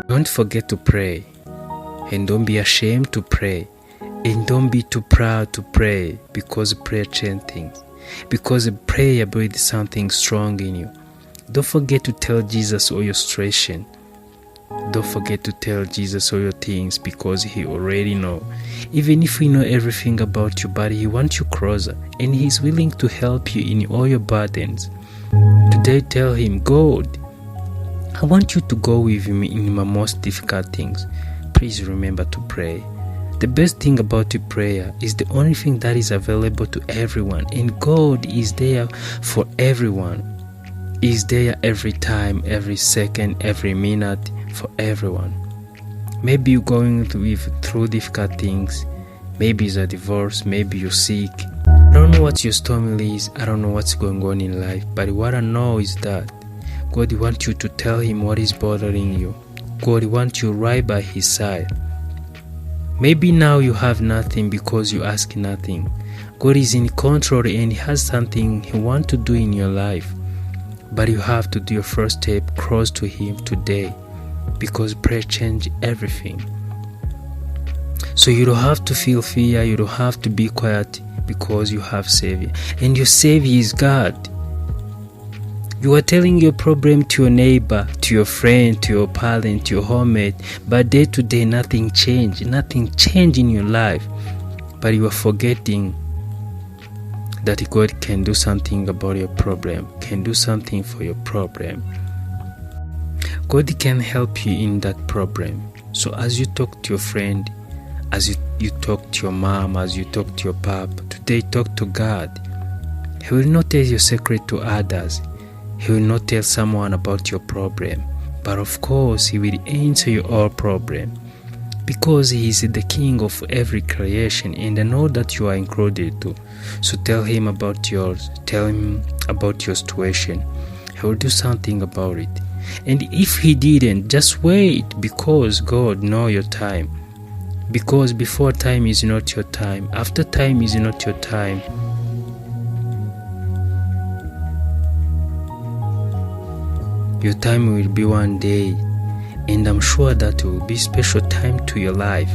Don't forget to pray, and don't be ashamed to pray, and don't be too proud to pray, because prayer changes things, because prayer breeds something strong in you. Don't forget to tell Jesus all your situation. Don't forget to tell Jesus all your things, because he already knows. Even if we know everything about you, but he wants you closer, and he's willing to help you in all your burdens. Today tell him, God, I want you to go with me in my most difficult things. Please remember to pray. The best thing about the prayer is the only thing that is available to everyone, and God is there for everyone. He's there every time, every second, every minute, for everyone. Maybe you're going through difficult things. Maybe it's a divorce, maybe you're sick. I don't know what your storm is, I don't know what's going on in life, but what I know is that God wants you to tell him what is bothering you. God wants you right by his side. Maybe now you have nothing because you ask nothing. God is in control and he has something he wants to do in your life. But you have to do your first step close to him today, because prayer changes everything. So you don't have to feel fear, you don't have to be quiet, because you have Savior. And your Savior is God. You are telling your problem to your neighbor, to your friend, to your parent, to your homemate, but day to day nothing changed in your life. But you are forgetting that God can do something about your problem, can do something for your problem. God can help you in that problem. So as you talk to your friend, as you talk to your mom, as you talk to your papa, today talk to God. He will not tell your secret to others. He will not tell someone about your problem. But of course, he will answer your all problem, because he is the king of every creation, and I know that you are included too. So tell him about yours. Tell him about your situation. He will do something about it. And if he didn't, just wait, because God knows your time. Because before time is not your time, after time is not your time. Your time will be one day, and I'm sure that will be special time to your life.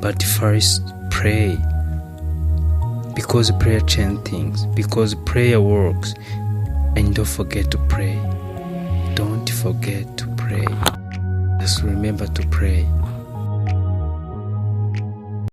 But first, pray, because prayer changes things, because prayer works. And don't forget to pray. Don't forget to pray. Just remember to pray.